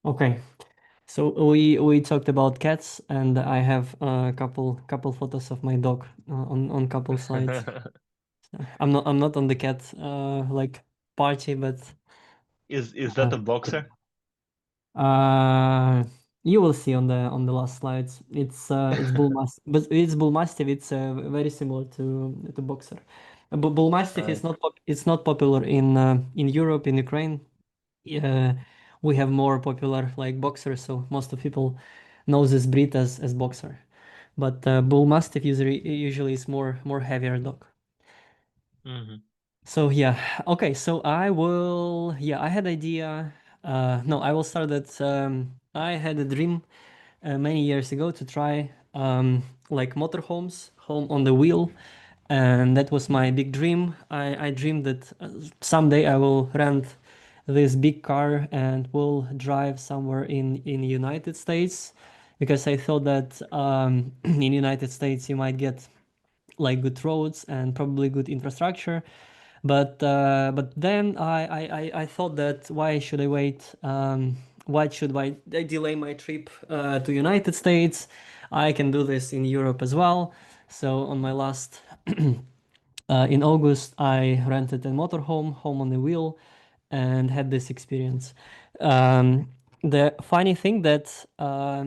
Okay. So we talked about cats, and I have a couple photos of my dog on couple slides. I'm not on the cat like party, but Is that uh, a boxer? uh, you will see on the last slides. It's bull mastiff, but it's bull mastiff. It's very similar to boxer. But bull mastiff Right. is it's not popular in Europe, in Ukraine. uh, we have more popular like boxers, so most of people knows this breed as boxer. But bull mastiff usually is more heavier dog. Hmm. So yeah, okay. So I will. Yeah, I had idea. No, I will start that. I had a dream many years ago to try like motorhomes, home on the wheel, and that was my big dream. I dreamed that someday I will rent this big car and will drive somewhere in United States, because I thought that in United States you might get like good roads and probably good infrastructure. But then I thought that why should I wait? Why should I delay my trip to United States? I can do this in Europe as well. So on my last in August, I rented a motorhome, home on the wheel, and had this experience. The funny thing that uh,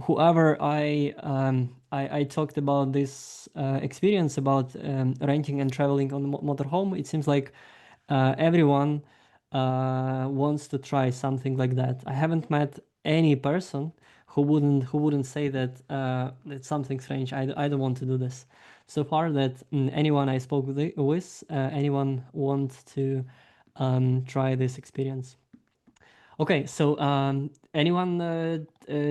whoever I talked about this experience about renting and traveling on the motorhome, it seems like everyone wants to try something like that. I haven't met any person who wouldn't say that it's something strange. I don't want to do this. So far, that anyone I spoke with anyone want to try this experience. Okay, so anyone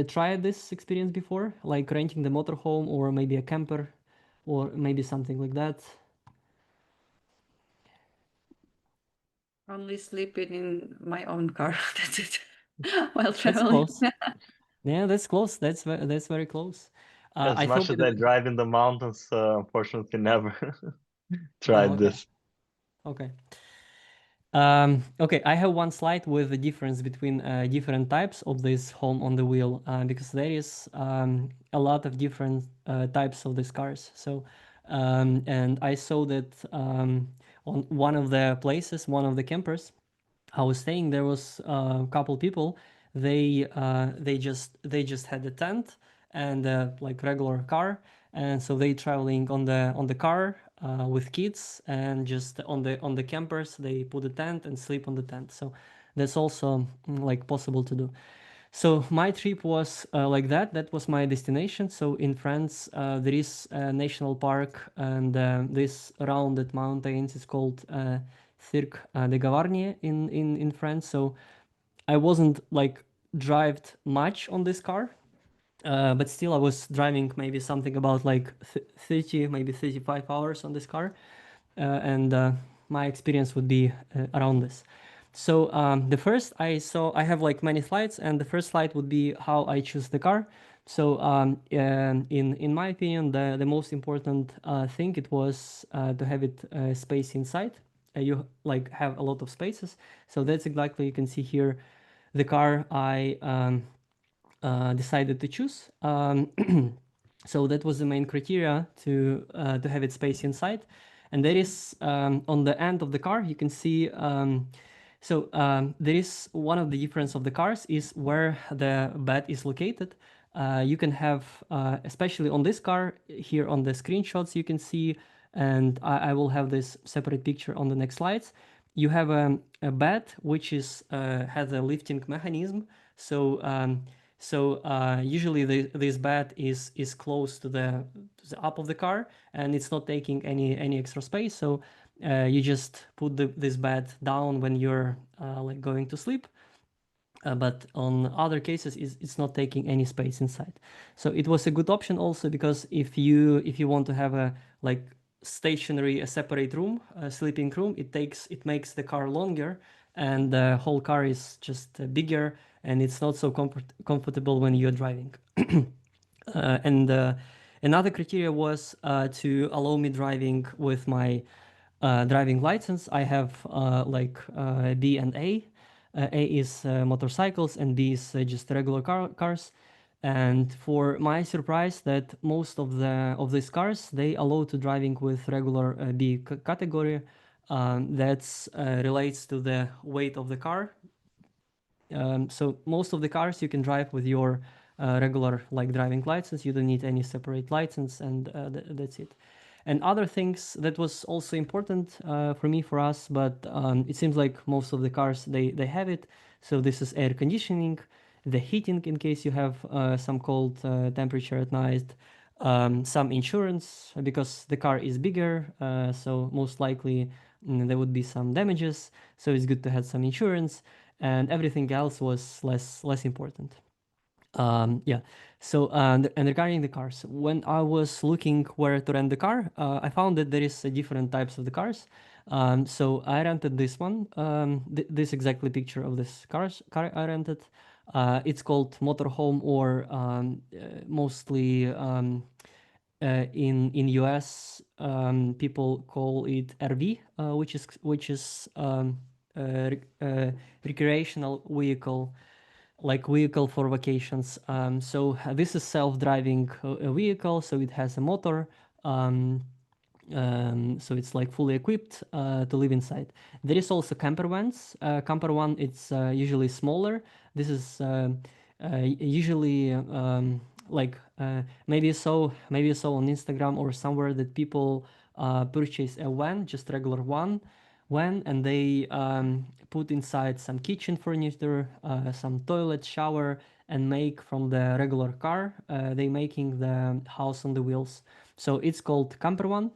tried this experience before, like renting the motorhome or maybe a camper or maybe something like that? Only sleeping in my own car. That's it. While That's traveling. close. Yeah, that's close. That's very close. As I much thought as that. I drive in the mountains, unfortunately, never Oh, tried okay. this. Okay. Okay, I have one slide with the difference between different types of this home on the wheel, because there is a lot of different types of these cars. So, and I saw that on one of the places, one of the campers I was staying, there was a couple people. They just had a tent and like regular car, and so they traveling on the car with kids, and just on the campers they put a tent and sleep on the tent. So that's also like possible to do. So my trip was like that. That was my destination. So in France, there is a national park, and this rounded mountains is called Cirque de Gavarnie in France. So I wasn't like drive much on this car, but still I was driving maybe something about like 30, maybe 35 hours on this car, and my experience would be around this. So the first I have like many slides, and the first slide would be how I choose the car. So in my opinion, the most important thing it was to have it space inside. You like have a lot of spaces, so that's exactly you can see here the car I decided to choose. So that was the main criteria to have it space inside, and there is on the end of the car you can see. There is one of the difference of the cars is where the bed is located. You can have, especially on this car here on the screenshots, you can see, and I will have this separate picture on the next slides. You have a bed which is has a lifting mechanism. So usually this bed is close to the up of the car, and it's not taking any extra space. So you just put this bed down when you're like going to sleep. But on other cases, it's not taking any space inside. So it was a good option also, because if you want to have a like stationary a separate room, a sleeping room, it makes the car longer, and the whole car is just bigger, and it's not so comfortable when you're driving. And another criteria was to allow me driving with my driving license. I have like B and A. A is motorcycles, and B is just regular cars. And for my surprise, that most of these cars, they allow to driving with regular B category. That's relates to the weight of the car. So most of the cars you can drive with your regular like driving license. You don't need any separate license, and that's it. And other things that was also important for me, for us, but it seems like most of the cars, they have it. So this is air conditioning, the heating in case you have some cold temperature at night, some insurance because the car is bigger, so most likely there would be some damages. So it's good to have some insurance, and everything else was less important. Yeah. So and regarding the cars, when I was looking where to rent the car, I found that there is different types of the cars. So I rented this one. This exactly picture of this car I rented. It's called Motorhome, or mostly in US people call it RV, which is recreational vehicle, like vehicle for vacations. So this is self-driving vehicle, so it has a motor. Um, so it's like fully equipped to live inside. There is also camper vans. Camper van, it's usually smaller. This is usually like maybe you saw on Instagram or somewhere that people purchase a van, just regular van, and they put inside some kitchen furniture, some toilet, shower, and make from the regular car. They making the house on the wheels. So it's called camper van.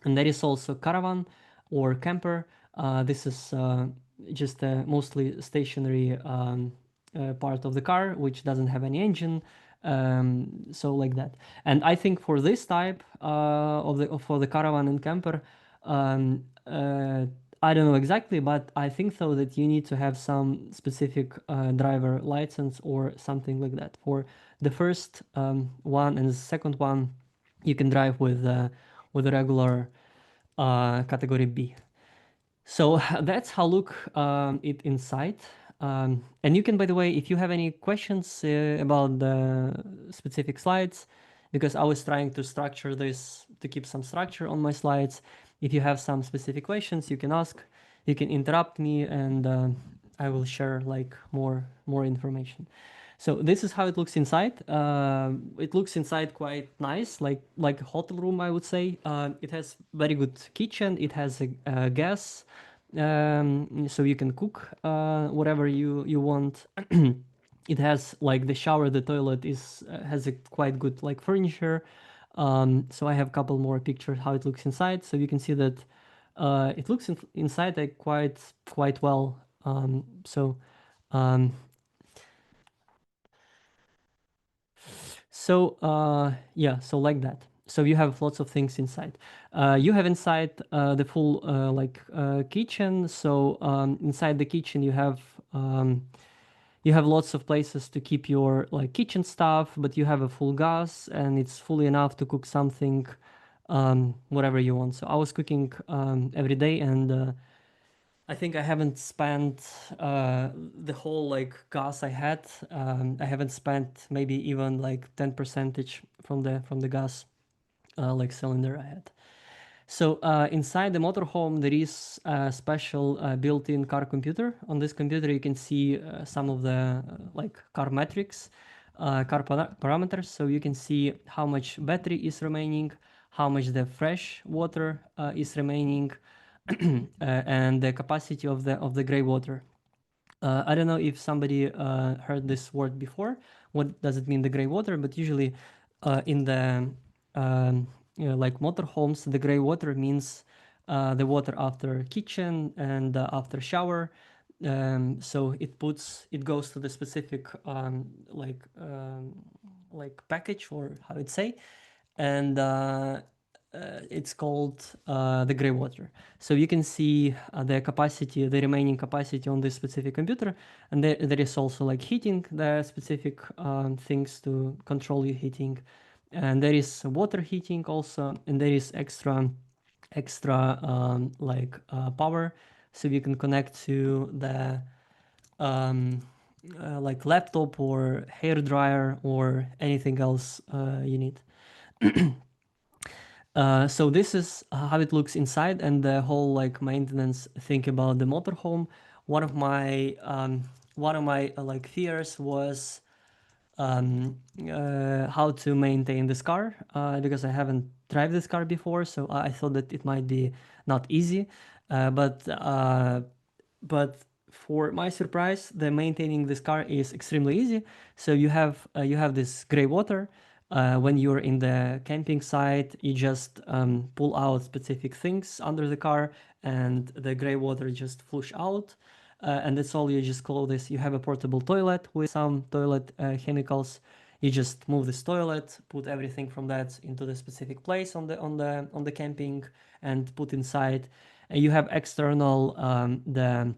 And there is also caravan or camper. This is just a mostly stationary part of the car, which doesn't have any engine. So like that. And I think for this type for the caravan and camper, I don't know exactly, but I think so that you need to have some specific driver license or something like that. For the first one and the second one, you can drive with a regular category B. So that's how look it inside. And you can, by the way, if you have any questions about the specific slides, because I was trying to structure this to keep some structure on my slides. If you have some specific questions, you can ask, you can interrupt me, and I will share like more information. So this is how it looks inside. It looks inside quite nice, like a hotel room, I would say. It has very good kitchen. It has a gas, so you can cook whatever you want. It has like the shower, the toilet is has a quite good like furniture. So I have a couple more pictures how it looks inside, so you can see that it looks inside like quite well. So. Um, So yeah, so like that. So you have lots of things inside. You have inside the full kitchen. So inside the kitchen you have lots of places to keep your like kitchen stuff, but you have a full gas and it's fully enough to cook something, whatever you want. So I was cooking every day, and I think I haven't spent the whole like gas I had. I haven't spent maybe even like 10 percentage from the gas like cylinder I had. So inside the motorhome, there is a special built-in car computer. On this computer, you can see some of the like car metrics, parameters. So you can see how much battery is remaining, how much the fresh water is remaining, and the capacity of the gray water. I don't know if somebody heard this word before. What does it mean, the gray water? But usually, in the like motorhomes, the gray water means the water after kitchen and after shower. So it goes to the specific like package, or how it say, and it's called the gray water. So you can see the capacity, the remaining capacity on this specific computer, and there is also like heating, the specific things to control your heating, and there is water heating also, and there is extra power, so you can connect to the like laptop or hair dryer or anything else you need. So this is how it looks inside, and the whole like maintenance thing about the motorhome. One of my like fears was how to maintain this car because I haven't drive this car before, so I thought that it might be not easy, but for my surprise, the maintaining this car is extremely easy. So you have this gray water. When you're in the camping site, you just pull out specific things under the car, and the gray water just flush out. And that's all. You just close this. You have a portable toilet with some toilet chemicals. You just move this toilet, put everything from that into the specific place on the camping, and put inside. You have external the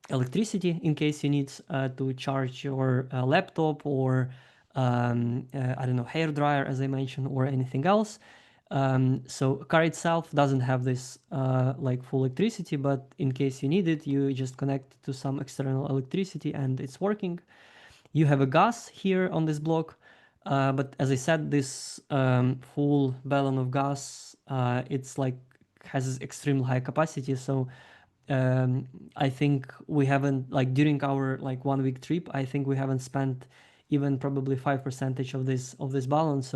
electricity in case you need to charge your laptop or I don't know, hair dryer as I mentioned, or anything else. So car itself doesn't have this like full electricity, but in case you need it, you just connect to some external electricity and it's working. You have a gas here on this block, but as I said, this full ballon of gas, it's like has extremely high capacity. So I think we haven't like during our like 1 week trip, I think we haven't spent even probably 5% of this balance.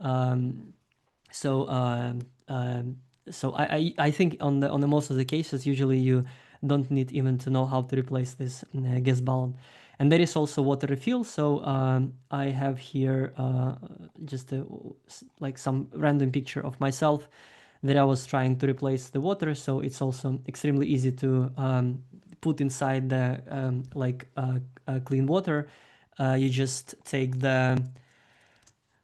Um, so um, um, I think on the most of the cases, usually you don't need even to know how to replace this gas balloon. And there is also water refill. So I have here just like some random picture of myself that I was trying to replace the water. So it's also extremely easy to put inside the clean water. You just take the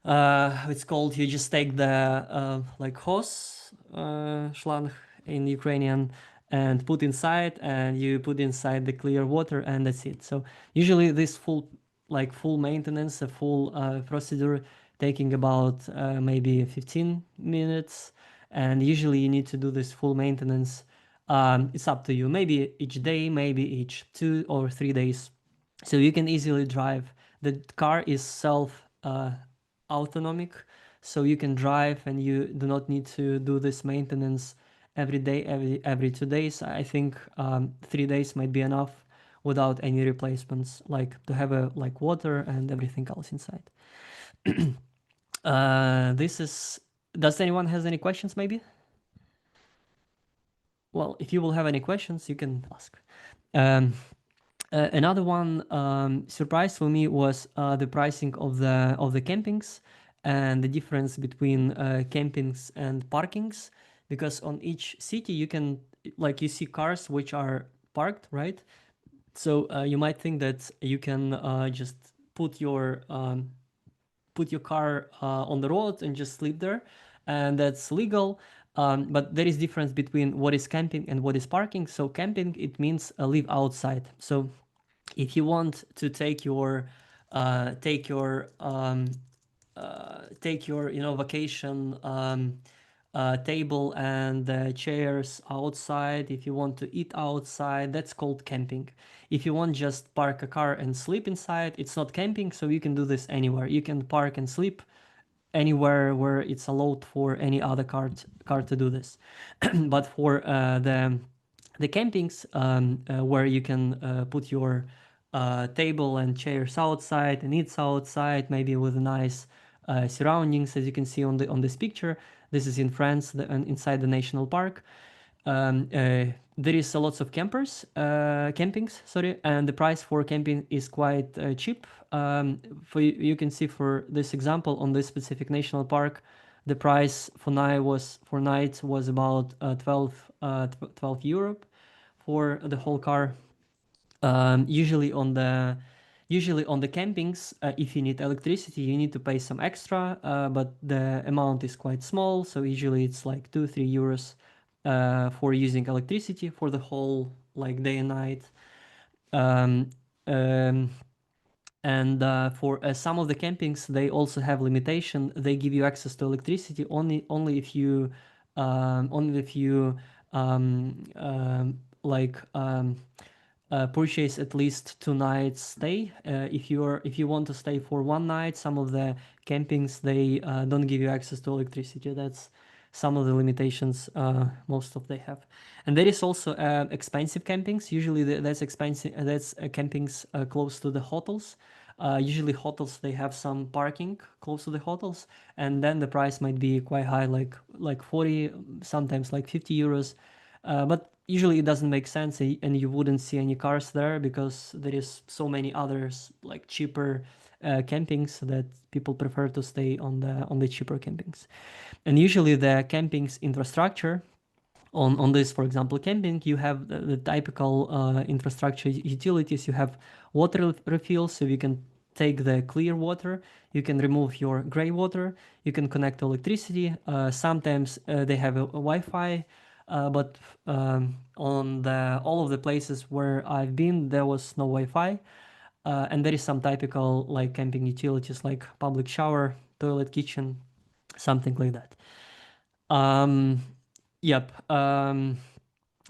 it's called, you just take the like hose schlang in Ukrainian, and put inside, and you put inside the clear water, and that's it. So usually this full maintenance, a full procedure taking about maybe 15 minutes, and usually you need to do this full maintenance. It's up to you, maybe each day, maybe each 2 or 3 days. So you can easily drive. The car is self autonomic, so you can drive and you do not need to do this maintenance every day, every 2 days. I think 3 days might be enough without any replacements, like to have a like water and everything else inside. This is. Does anyone has any questions? Maybe. Well, if you will have any questions, you can ask. Um, Another one surprise for me was the pricing of the campings and the difference between campings and parkings, because on each city you can like you see cars which are parked, right? So you might think that you can just put your car on the road and just sleep there, and that's legal. But there is difference between what is camping and what is parking. So camping, it means live outside. So if you want to take your vacation table and chairs outside, if you want to eat outside, that's called camping. If you want just park a car and sleep inside, it's not camping. So you can do this anywhere. You can park and sleep anywhere where it's allowed for any other car to do this. But for the campings where you can put your table and chairs outside and eat outside, maybe with nice surroundings, as you can see on this picture. This is in France, inside the national park. There is a lots of campings, sorry, and the price for camping is quite cheap. For you can see for this example on this specific national park, the price for night was about 12 euro for the whole car. Usually on the campings, if you need electricity, you need to pay some extra, but the amount is quite small. So usually it's like 2-3 euros for using electricity for the whole like day and night. Um, um, and for some of the campings, they also have limitation. They give you access to electricity only if you um, only if you um, um, like purchase at least 2 nights stay. If you want to stay for one night, some of the campings they don't give you access to electricity. That's some of the limitations most of they have. And there is also expensive campings. Usually that's expensive. That's campings close to the hotels. Usually hotels they have some parking close to the hotels, and then the price might be quite high, like 40, sometimes like 50 euros. But usually it doesn't make sense, and you wouldn't see any cars there because there is so many others like cheaper campings that people prefer to stay on the cheaper campings. And usually the camping's infrastructure on this, for example, camping, you have the typical infrastructure utilities. You have water refills, so you can take the clear water, you can remove your gray water, you can connect to electricity. Sometimes they have a Wi-Fi, but on the all of the places where I've been, there was no Wi-Fi. And there is some typical like camping utilities like public shower, toilet, kitchen, something like that. Um, yep.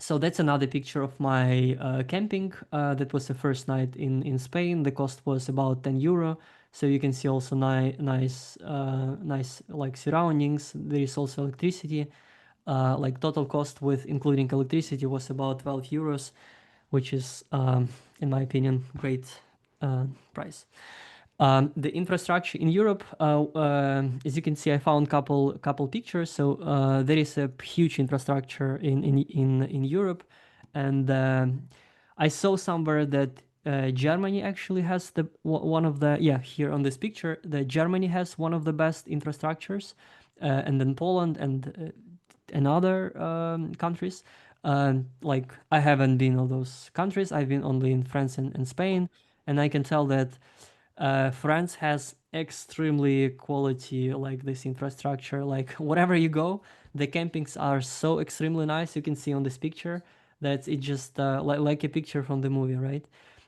So that's another picture of my camping. That was the first night in Spain. The cost was about 10 euro. So you can see also nice like surroundings. There is also electricity. Like total cost with including electricity was about 12 euros, which is, in my opinion, great price. The infrastructure in Europe, as you can see, I found couple pictures. So there is a huge infrastructure in Europe, and I saw somewhere that Germany actually has one of the, yeah, here on this picture that Germany has one of the best infrastructures, and then Poland and other countries. Like I haven't been all those countries. I've been only in France and Spain, and I can tell that France has extremely quality like this infrastructure. Like wherever you go, the campings are so extremely nice. You can see on this picture that it just like a picture from the movie, right?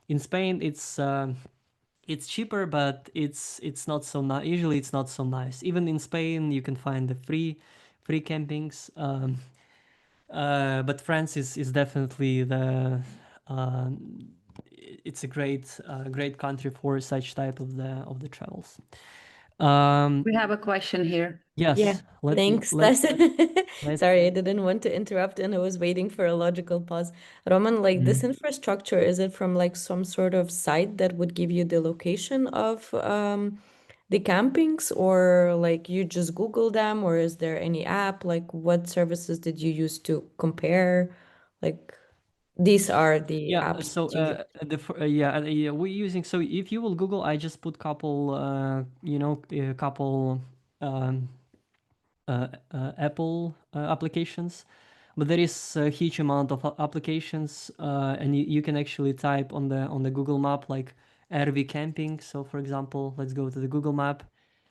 In Spain, it's cheaper, but it's not so nice. Usually, it's not so nice. Even in Spain, you can find the free campings. But France is definitely the uh, it's a great country for such type of the travels. Um, We have a question here. Yeah, yes, thanks. let let Sorry, I didn't want to interrupt and I was waiting for a logical pause. Roman, like this Mhm. infrastructure, is it from like some sort of site that would give you the location of the campings, or like you just Google them, or is there any app? Like what services did you use to compare? Like these are the Yeah. apps So that you use. yeah, we're using. So if you will Google, I just put couple a couple um, Apple applications, but there is a huge amount of applications, and you can actually type on the Google Map like RV camping. So for example, let's go to the Google Map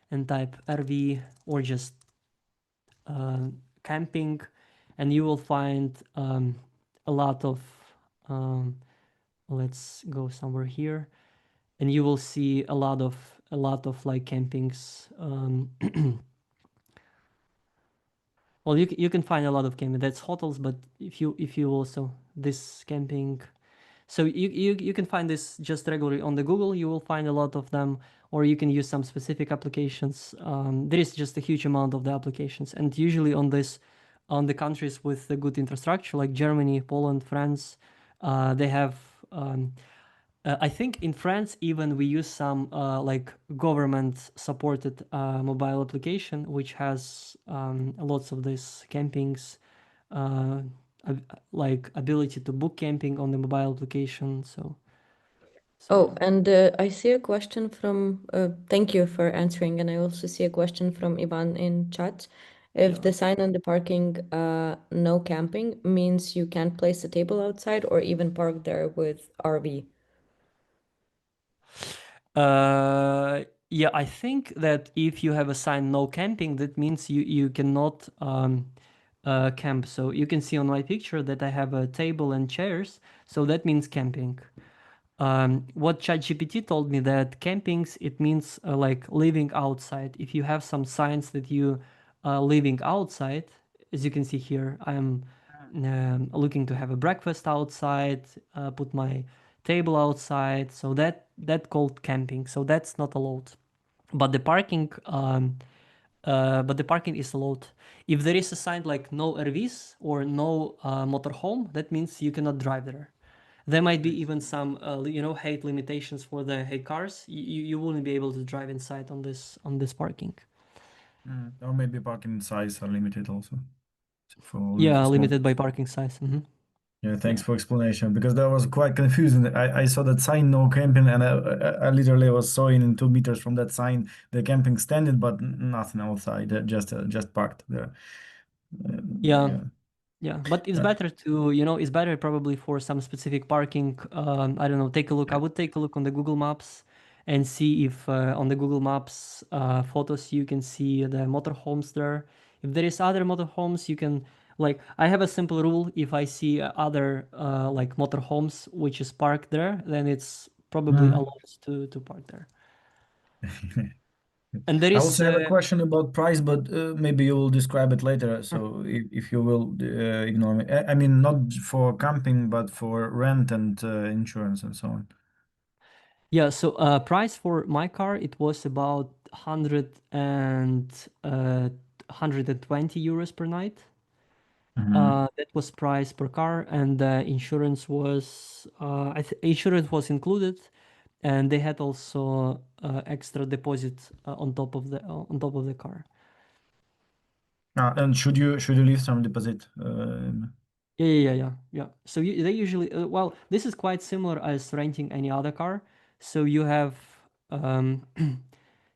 and type RV or just camping, and you will find a lot of. Um, let's go somewhere here, and you will see a lot of like campings. Well, you can find a lot of camping. That's hotels, but if you also this camping, so you can find this just regularly on the Google. You will find a lot of them, or you can use some specific applications. There is just a huge amount of the applications, and usually on the countries with the good infrastructure like Germany, Poland, France, they have. I think in France even we use some like government supported mobile application which has lots of these campings, uh, like ability to book camping on the mobile application. So Oh, yeah. and I see a question from, thank you for answering. And I also see a question from Ivan in chat. If Yeah. the sign on the parking, no camping, means you can't place a table outside or even park there with RV. Yeah, I think that if you have a sign no camping, that means you cannot camp. So you can see on my picture that I have a table and chairs, so that means camping. What ChatGPT told me that campings it means like living outside. If you have some signs that you living outside, as you can see here, looking to have a breakfast outside, put my table outside. So that called camping. So that's not allowed. But the parking, is allowed. If there is a sign like no RVs or no motorhome, that means you cannot drive there. There might be even some, height limitations for the height cars. You wouldn't be able to drive inside on this parking. Or maybe parking size are limited also for Yeah, small. limited by parking size. Yeah, thanks for explanation because that was quite confusing. I saw that sign no camping and I literally was sawing in 2 meters from that sign the camping standing, but nothing outside, just parked there. Yeah. Yeah. Yeah, but it's Uh, better to, it's better probably for some specific parking. I don't know, take a look. I would take a look on the Google Maps and see if on the Google Maps photos you can see the motorhomes there. If there is other motorhomes, you can, like, I have a simple rule. If I see other like motorhomes which is parked there, then it's probably mhm. allowed to park there. And there I is, also have a question about price, but maybe you will describe it later. Mm. So if you will ignore me, I mean not for camping, but for rent and insurance and so on. Yeah, so price for my car, it was about 120 euros per night. Mhm. That was price per car, and insurance was insurance was included, and they had also extra deposit on top of the car. And should you leave some deposit? Yeah. So they usually, well, this is quite similar as renting any other car. So you have, um,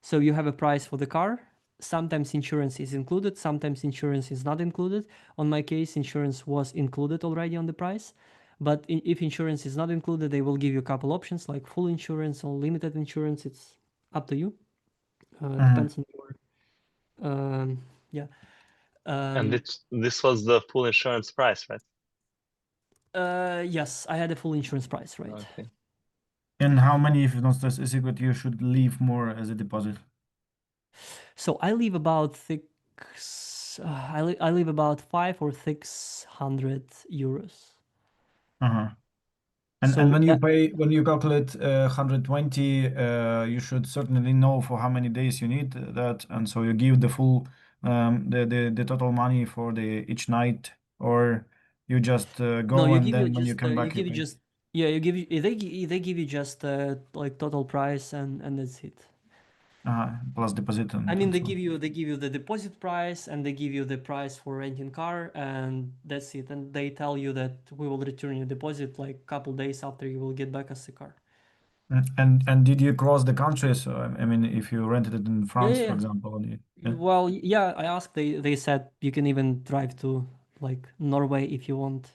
so you have a price for the car. Sometimes insurance is included, sometimes insurance is not included. On my case, insurance was included already on the price. But if insurance is not included, they will give you a couple options like full insurance or limited insurance. It's up to you. Mhm. Depends on your, yeah. And this was the full insurance price, right? Yes, I had a full insurance price, right? Okay. And how many, if it's not a secret, you should leave more as a deposit? So I leave about I leave about 500 or 600 euros. Uh-huh. And So when you that, pay, when you calculate 120, you should certainly know for how many days you need that, and so you give the full the total money for the each night, or you just no, go you and give you then when you just come you back you give you pay. just yeah you give you they give you just like total price and that's it. Plus deposit I and, mean and so on. they give you the deposit price and they give you the price for renting car and that's it. And they tell you that we will return your deposit like couple days after you will get back as the car. And did you cross the country? So I mean, if you rented it in Yeah, France, yeah, for yeah. example, yeah. Well, yeah, I asked. They said you can even drive to like Norway if you want.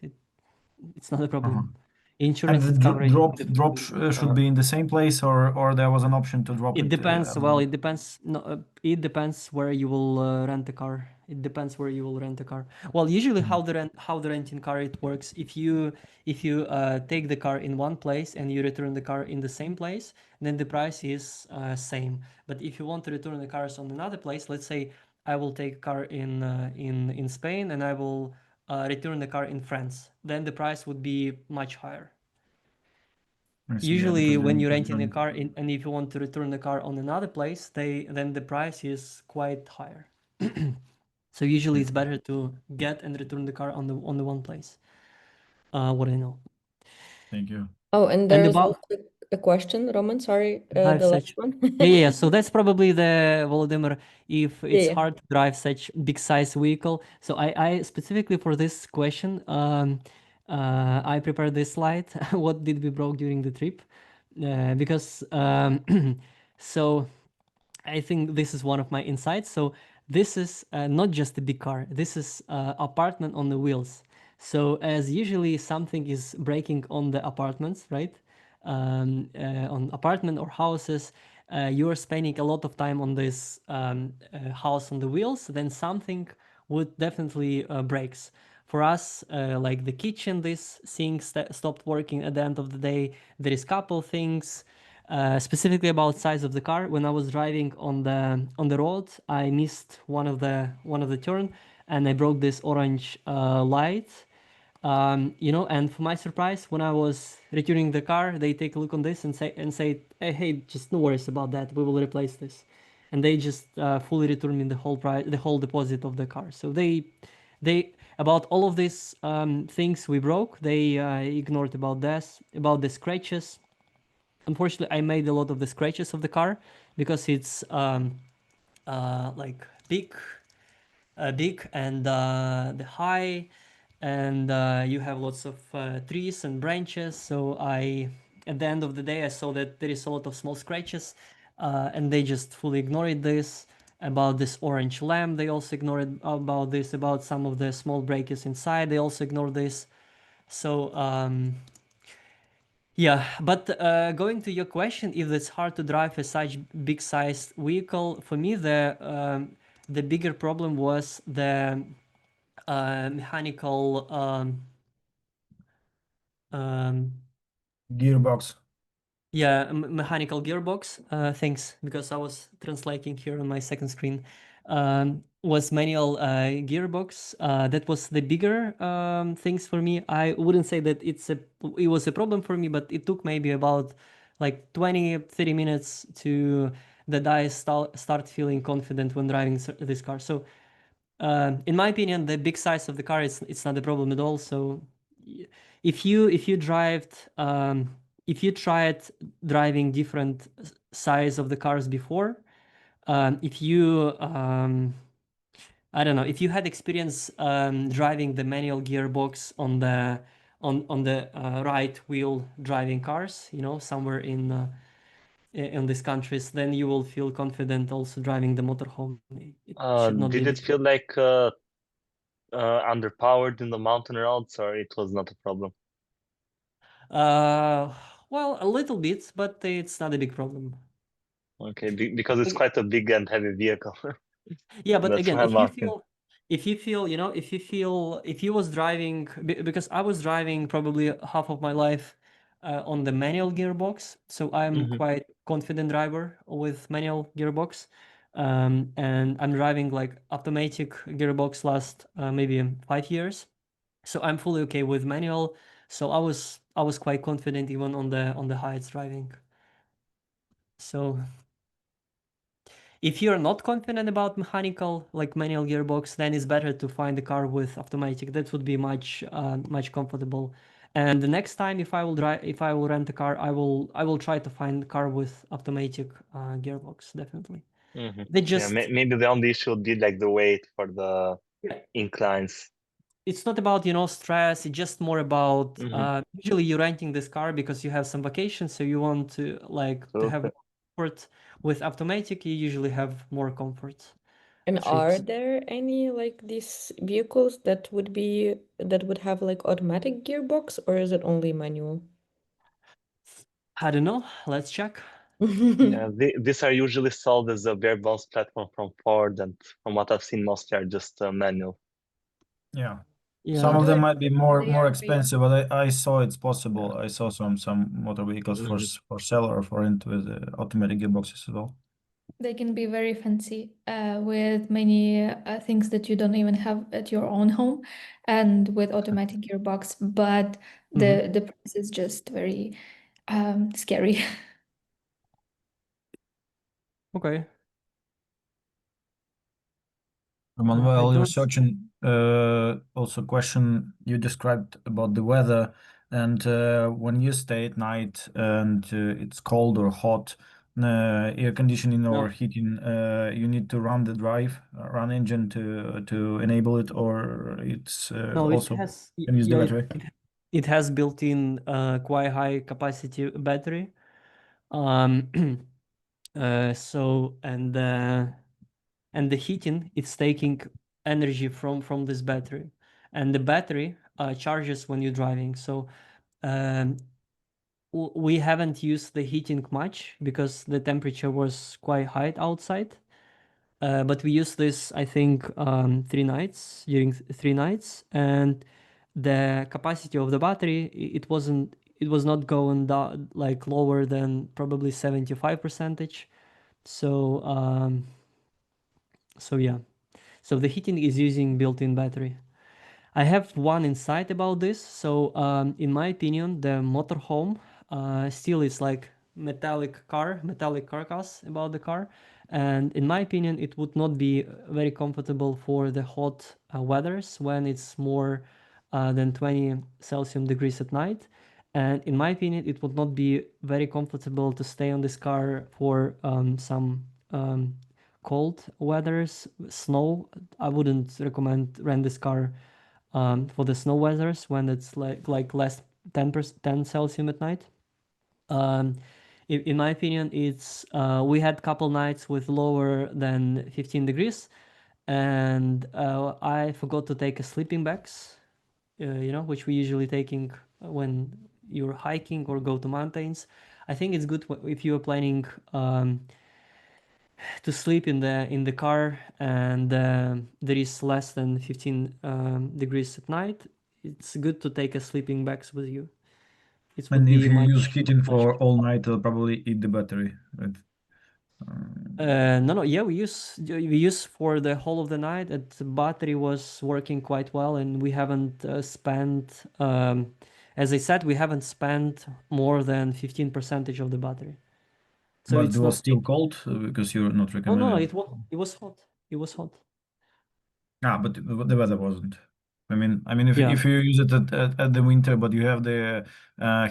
It's not a Uh-huh. problem. And Insurance the is covering the drop full. should be in the same place, or there was an option to drop It it. depends. Well, it depends. No, it depends where you will rent a car. It depends where you will rent a car. Well, usually Mhm. how the renting car it works. If you take the car in one place and you return the car in the same place, then the price is same. But if you want to return the cars on another place, let's say I will take a car in Spain and I will return the car in France, then the price would be much higher. I see, yeah, Usually, because you when need you're to renting a return car and if you want to return the car on another place, then the price is quite higher. So usually it. it's better to get and return the car on the one place. What I know. Thank you. Oh, and And there's about also a question, Roman, sorry, drive the last such. one. Yeah. So that's probably the Volodymyr. If Yeah, it's yeah. hard to drive such big size vehicle, so I specifically for this question, I prepared this slide. What did we broke during the trip? Because so I think this is one of my insights. So this is not just a big car. This is apartment on the wheels. So as usually something is breaking on the apartments, right? On apartment or houses, you are spending a lot of time on this house on the wheels. Then something would definitely breaks. For us, like the kitchen, this thing stopped working at the end of the day. There is couple things specifically about size of the car. When I was driving on the road, I missed one of the turn, and I broke this orange light. And for my surprise, when I was returning the car, they take a look on this and say, hey, just no worries about that. We will replace this, and they just fully return me the whole price, the whole deposit of the car. So they about all of these things we broke, they ignored about the scratches. Unfortunately, I made a lot of the scratches of the car because it's like big and the high, and you have lots of trees and branches. So at the end of the day, I saw that there is a lot of small scratches, and they just fully ignored this. About this orange lamp, they also ignored about this. About some of the small breakers inside, they also ignored this. So yeah, but going to your question, if it's hard to drive a such big sized vehicle, for me the bigger problem was the mechanical um, Gearbox. yeah, mechanical gearbox. Thanks, because I was translating here on my second screen. Was manual gearbox. That was the bigger things for me. I wouldn't say that it was a problem for me, but it took maybe about like 20-30 minutes to that I start feeling confident when driving this car. So in my opinion, the big size of the car is it's not a problem at all. So y- if you if you tried driving different size of the cars before, if you I don't know if you had experience driving the manual gearbox on the right wheel driving cars, somewhere in these countries, then you will feel confident also driving the motorhome. It should not be Did a it big feel problem. like underpowered in the mountain roads, or it was not a problem? Uh, well, a little bit, but it's not a big problem. Okay, because it's Ag- quite a big and heavy vehicle. Yeah, but That's again, why I'm asking. if you was driving, because I was driving probably half of my life on the manual gearbox, so I'm Hmm. quite confident driver with manual gearbox, and I'm driving like automatic gearbox last maybe 5 years, so I'm fully okay with manual. So I was quite confident even on the heights driving. So if you're not confident about mechanical, like manual gearbox, then it's better to find a car with automatic. That would be much comfortable. And the next time, if I will rent a car, I will try to find a car with automatic gearbox. Definitely. Hmm. They Yeah, just maybe the only issue would be like the weight for the Yeah. inclines. It's not about stress. It's just more about Hmm. usually you're renting this car because you have some vacation, so you want to to have Absolutely. comfort. With automatic, you usually have more comfort And are trips. there any like these vehicles that would have like automatic gearbox, or is it only manual? I don't know. Let's check. Yeah, these are usually sold as a bare bones platform from Ford, and from what I've seen, mostly are just manual. Yeah. Some Yeah. of Do them it. might be They more are big. expensive, but I saw it's Yeah. possible. I saw some motor vehicles Hmm. for sale or for rent with automatic gearboxes as well. They can be very fancy with many things that you don't even have at your own home and with automatic gearbox, but Mhm. the price is just very scary. Okay. I Manuel, you're don't. searching also question you described about the weather and when you stay at night and it's cold or hot, air conditioning or No. heating, you need to run the run engine to enable it, or it's No. It also has. can use the Yeah. battery. It has built-in quite high capacity battery. Um. So and the heating it's taking energy from this battery, and the battery charges when you're driving. So um, we haven't used the heating much because the temperature was quite high outside. But we used this, I think, 3 nights during 3 nights, and the capacity of the battery it was not going down like lower than probably 75 percentage. So so yeah, so the heating is using built-in battery. I have one insight about this. So, in my opinion, the motorhome still is like metallic carcass about the car, and in my opinion, it would not be very comfortable for the hot weathers when it's more than 20 Celsius degrees at night. And in my opinion, it would not be very comfortable to stay on this car for some cold weathers, snow. I wouldn't recommend rent this car for the snow weathers when it's like less 10 Celsius at night. Um, in my opinion, it's we had couple nights with lower than 15 degrees, and I forgot to take a sleeping bags, which we usually taking when you're hiking or go to mountains. I think it's good if you are planning to sleep in the car and there is less than 15 degrees at night. It's good to take a sleeping bags with you. It would And if be you use much heating much. for all night, it'll probably eat the battery, right? No, yeah, we use for the whole of the night. And the battery was working quite well, and we haven't spent. As I said, we haven't spent more than 15% of the battery. So But it it's was not. still cold because you're not No, recommended. it was hot. It was hot. But the weather wasn't. If Yeah. you use it at the winter, but you have the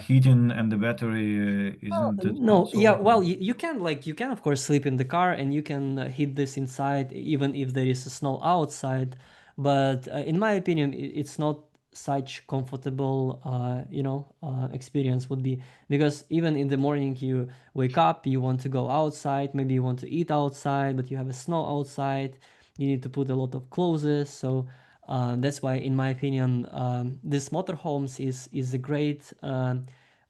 heating and the battery, isn't it No, also? yeah, well, you can of course sleep in the car and you can heat this inside even if there is snow outside, but in my opinion, it's not such comfortable, experience would be because even in the morning you wake up, you want to go outside, maybe you want to eat outside, but you have a snow outside, you need to put a lot of clothes, so that's why, in my opinion, this motorhomes is a great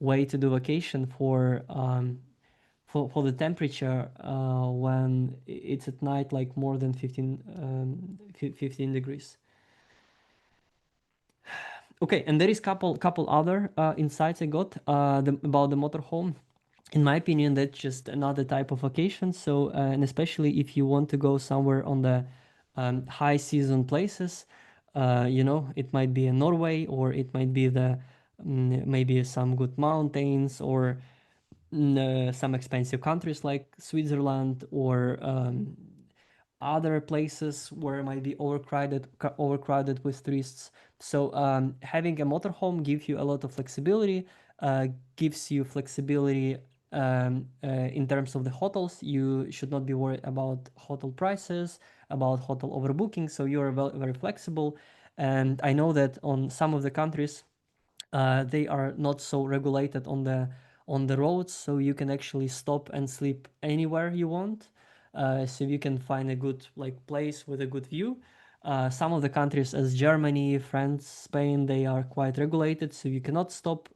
way to do vacation for the temperature when it's at night like more than 15 degrees. Okay, and there is couple other insights I got about the motorhome. In my opinion, that's just another type of vacation. So, and especially if you want to go somewhere on the high season places, it might be in Norway or it might be maybe some good mountains or some expensive countries like Switzerland or other places where it might be overcrowded with tourists. So having a motorhome gives you a lot of flexibility, gives you flexibility in terms of the hotels. You should not be worried about hotel prices, about hotel overbooking. So you're very flexible. And I know that on some of the countries, they are not so regulated on the roads, so you can actually stop and sleep anywhere you want. So you can find a good place with a good view. Some of the countries, as Germany, France, Spain, they are quite regulated, so you cannot stop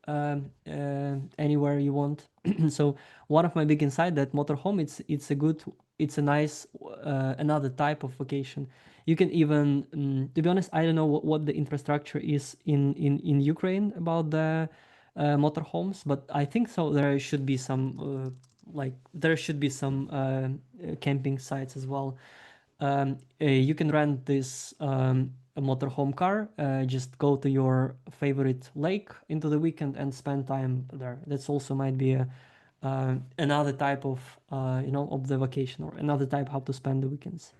anywhere you want. So one of my big insight that motorhome, it's a nice another type of vacation. You can even, to be honest, I don't know what the infrastructure is in Ukraine about the motorhomes, but I think so. There should be some camping sites as well. You can rent this a motorhome car. Just go to your favorite lake into the weekend and spend time there. That's also might be another type of the vacation or another type how to spend the weekends.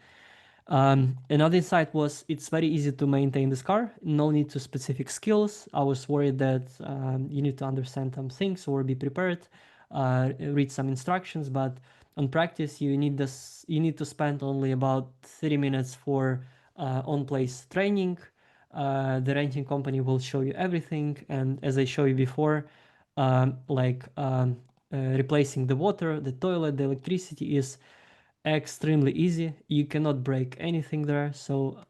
Another insight was it's very easy to maintain this car. No need to specific skills. I was worried that you need to understand some things or be prepared, read some instructions, but on practice you need to spend only about 30 minutes for on-place training. The renting company will show you everything, and as I showed you before, replacing the water, the toilet, the electricity is extremely easy. You cannot break anything there, so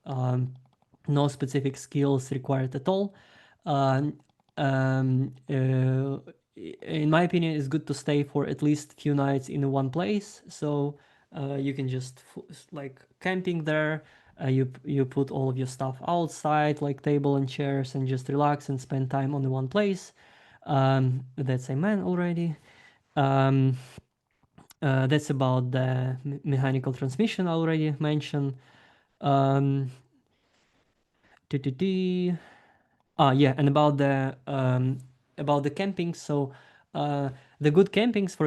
no specific skills required at all. Um, in my opinion, it's good to stay for at least few nights in one place, so you can just like camping there. You put all of your stuff outside, like table and chairs, and just relax and spend time on the one place. That's a man already. Um, that's about the mechanical transmission I already mentioned. Um, Yeah, and about the camping. So the good campings, for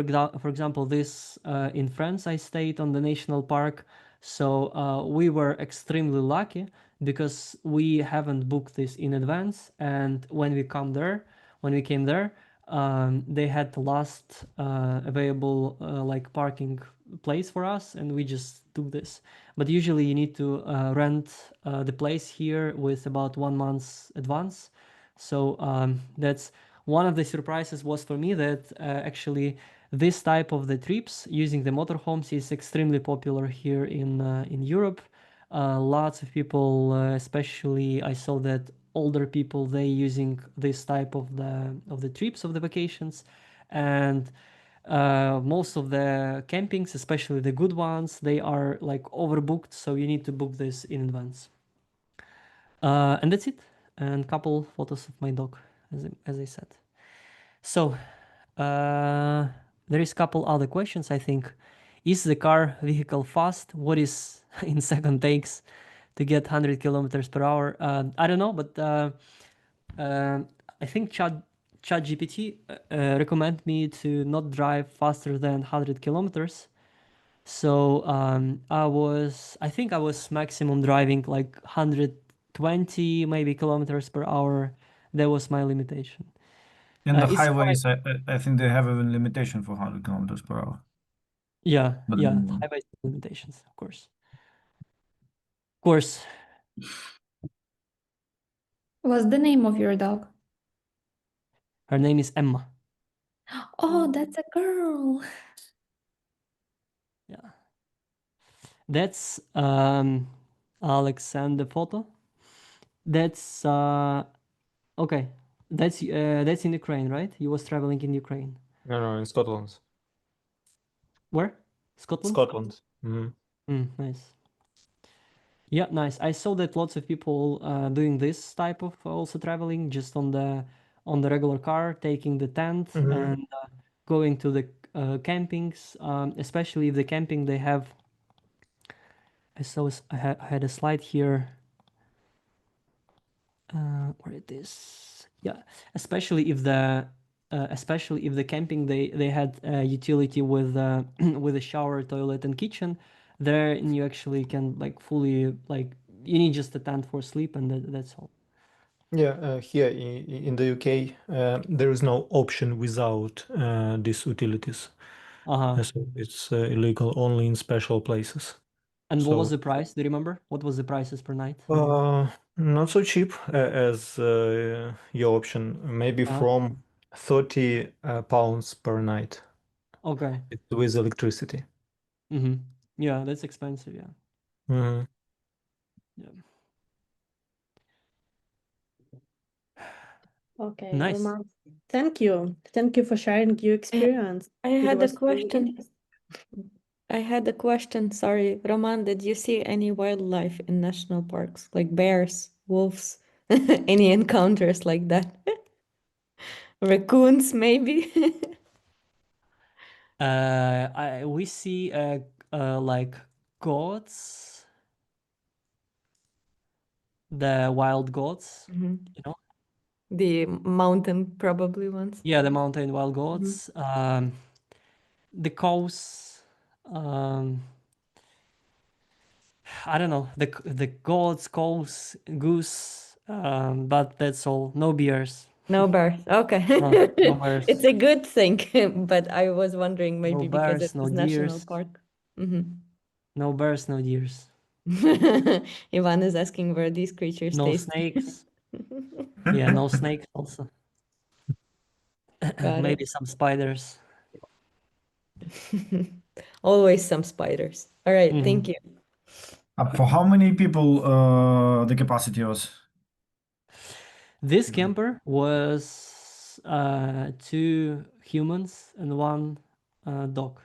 example, this in France, I stayed on the national park. So we were extremely lucky because we haven't booked this in advance, and when we came there, they had the last available like parking place for us, and we just took this. But usually you need to rent the place here with about 1 month's advance. So that's one of the surprises was for me that actually this type of the trips using the motorhomes is extremely popular here in Europe. Lots of people, especially I saw that older people, they using this type of the trips of the vacations, and most of the campings, especially the good ones, they are like overbooked, so you need to book this in advance. And that's it. And couple photos of my dog, as I said. So there is couple other questions. I think, is the car vehicle fast? What is in second takes to get 100 kilometers per hour? I don't know, but I think ChatGPT recommend me to not drive faster than 100 kilometers. So I think I was maximum driving like 120 maybe kilometers per hour. That was my limitation. In the It's quite, highways, I think they have a limitation for 100 kilometers per hour. yeah, But yeah, highway limitations, of course. Of course, What's the name of your dog? her name is Emma. Oh, that's a girl. Yeah, that's Alexander photo. That's okay. That's in Ukraine, right? He was traveling in Ukraine. No, in Scotland. Where? Scotland? Scotland. Mhm. Nice. Yeah, nice. I saw that lots of people doing this type of also traveling just on the regular car, taking the tent Mhm. and going to the campings. Especially if the camping they have. I had a slide here. Where it is? Yeah, especially if the camping they had utility with with a shower, toilet, and kitchen. There you actually can like fully like you need just a tent for sleep and that's all. Yeah, here in the UK, there is no option without these utilities. Uh-huh. So it's illegal only in special places. And what was So the price? Do you remember? What was the prices per night? not so cheap as your option. Maybe Uh-huh. from 30 pounds per night. Okay. It's with electricity. Mm-hmm. Yeah, that's expensive, yeah. Mhm. Yeah. Okay, Nice. Roman, thank you. Thank you for sharing your experience. I It had a was really question. interesting. I had a question. Sorry, Roman, did you see any wildlife in national parks, like bears, wolves, any encounters like that? Raccoons, maybe? We see like goats, the wild goats, Mhm. you know. The mountain probably ones. Yeah, the mountain wild Mhm. goats. The cows. Um, I don't know the goats, cows, goose. But that's all. No bears. No bears. Okay. No bears. It's a good thing, but I was wondering No maybe because it bears. No was national deers. park. Mhm. No bears. No deers. Ivan is asking where these creatures No taste. snakes. Yeah, no snakes also. Got Maybe it. some spiders. Always some spiders. All right, Mhm. thank you. For how many people the capacity was? This camper was 2 humans and 1 dog.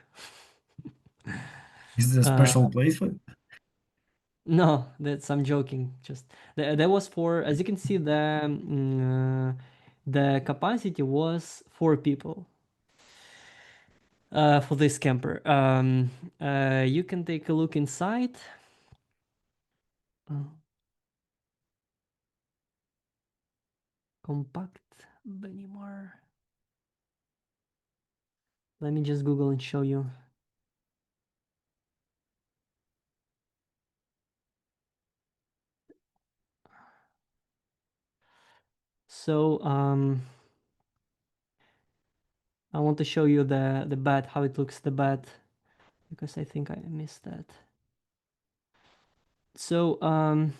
Is it a special place for it? No, that's I'm joking. Just that was for, as you can see, the capacity was 4 people for this camper. You can take a look inside. Oh. Compact Benimar. Let me just Google and show you. So I want to show you the bat, how it looks, the bat, because I think I missed that. So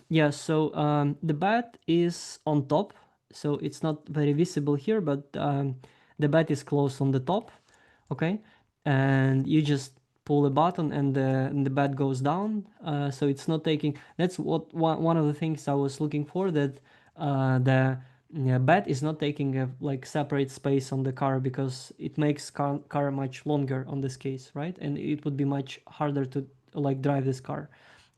yeah, so the bat is on top, so it's not very visible here, but the bat is close on the top, okay? And you just pull a button and the bat goes down. So it's not taking, that's what one of the things I was looking for, that the bat is not taking a like separate space on the car, because it makes car much longer on this case, right? And it would be much harder to like drive this car.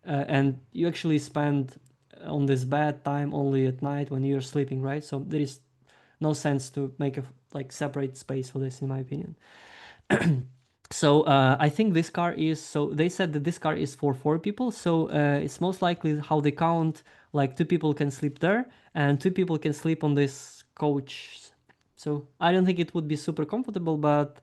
And you actually spend on this bad time only at night when you're sleeping, right? So there is no sense to make a like separate space for this, in my opinion. So I think this car is, so they said that this car is for 4 people, so it's most likely how they count, like 2 people can sleep there and 2 people can sleep on this coach. So I don't think it would be super comfortable, but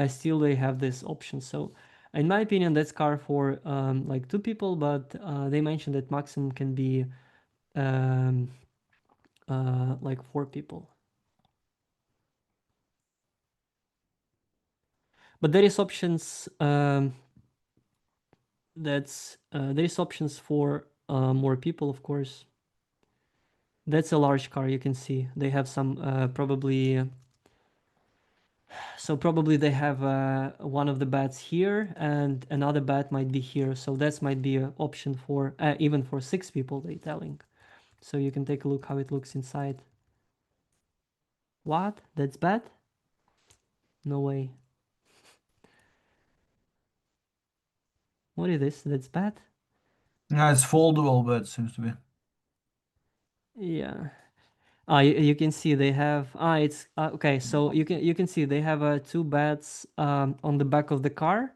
still they have this option. So in my opinion, that's car for like 2 people, but they mentioned that maximum can be um, like 4 people. But there is options. There is options for more people, of course. That's a large car. You can see they have some probably. So probably they have one of the beds here and another bed might be here. So that might be an option for even for 6 people. They telling. So you can take a look how it looks inside. What? That's bad? No way. What is this? That's bad? Yeah, it's foldable, but it seems to be. Yeah. You can see they have it's okay. So you can see they have 2 beds on the back of the car,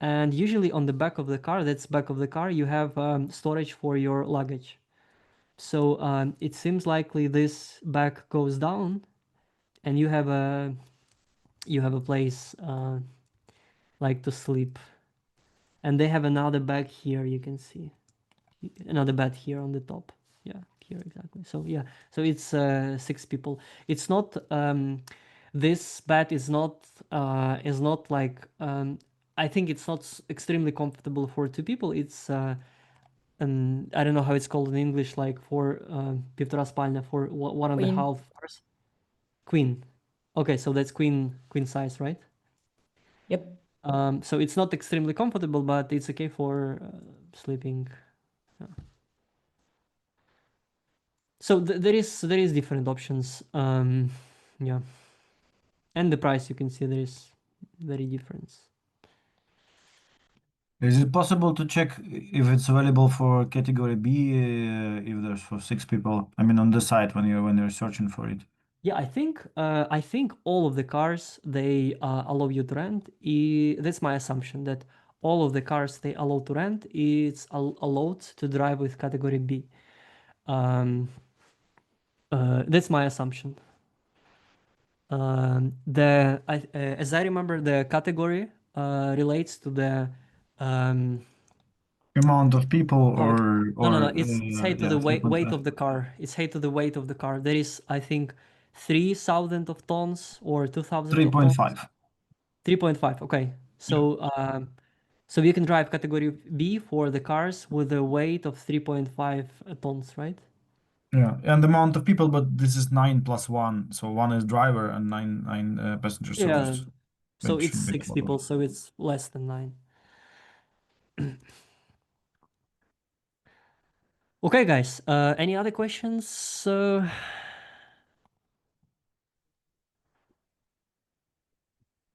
and usually on the back of the car, that's back of the car, you have storage for your luggage. So it seems likely this back goes down, and you have a place like to sleep, and they have another bag here. You can see another bed here on the top. Yeah, here exactly. So yeah, so it's 6 people. It's not this bed is not like I think it's not extremely comfortable for 2 people. It's I don't know how it's called in English, like for півтора спальня, for one and a Queen. half person. Queen. Okay, so that's queen size, right? Yep. So it's not extremely comfortable, but it's okay for sleeping. So there is different options. Yeah, and the price you can see there is very difference. Is it possible to check if it's available for category B, if there's for 6 people? I mean, on the site when you're searching for it. Yeah, I think all of the cars they allow you to rent. That's my assumption that all of the cars they allow to rent is allowed to drive with category B. That's my assumption. As I remember, the category relates to the Amount of people how it, no. or It's height to yeah, the weight 3.5. of the car. It's height to the weight of the car. There is, I think, 3,000 of tons or 2,000 of tons. 3.5. 3.5. Okay. So so you can drive category B for the cars with a weight of 3.5 tons, right? Yeah, and the amount of people, but this is 9 plus 1, so 1 is driver and nine passengers. So Yeah. it's So it it's should be 6 total. people, so it's less than 9. Okay, guys. Any other questions?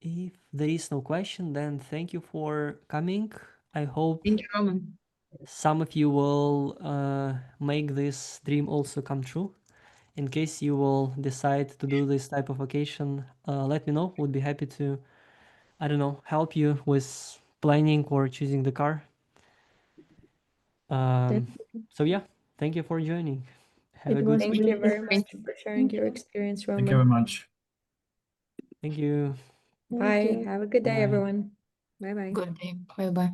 If there is no question, then thank you for coming. I hope Thank you, Roman. some of you will make this dream also come true. In case you will decide to do this type of vacation, let me know. Would be happy to, I don't know, help you with planning or choosing the car. So yeah, thank you for joining. Have a It good was Thank week. you very great. much for sharing Thank your you. experience, Thank you very Roman. much. Thank you. Thank Bye. you. Have a good day, Bye. everyone. Bye bye. Good day. Bye bye.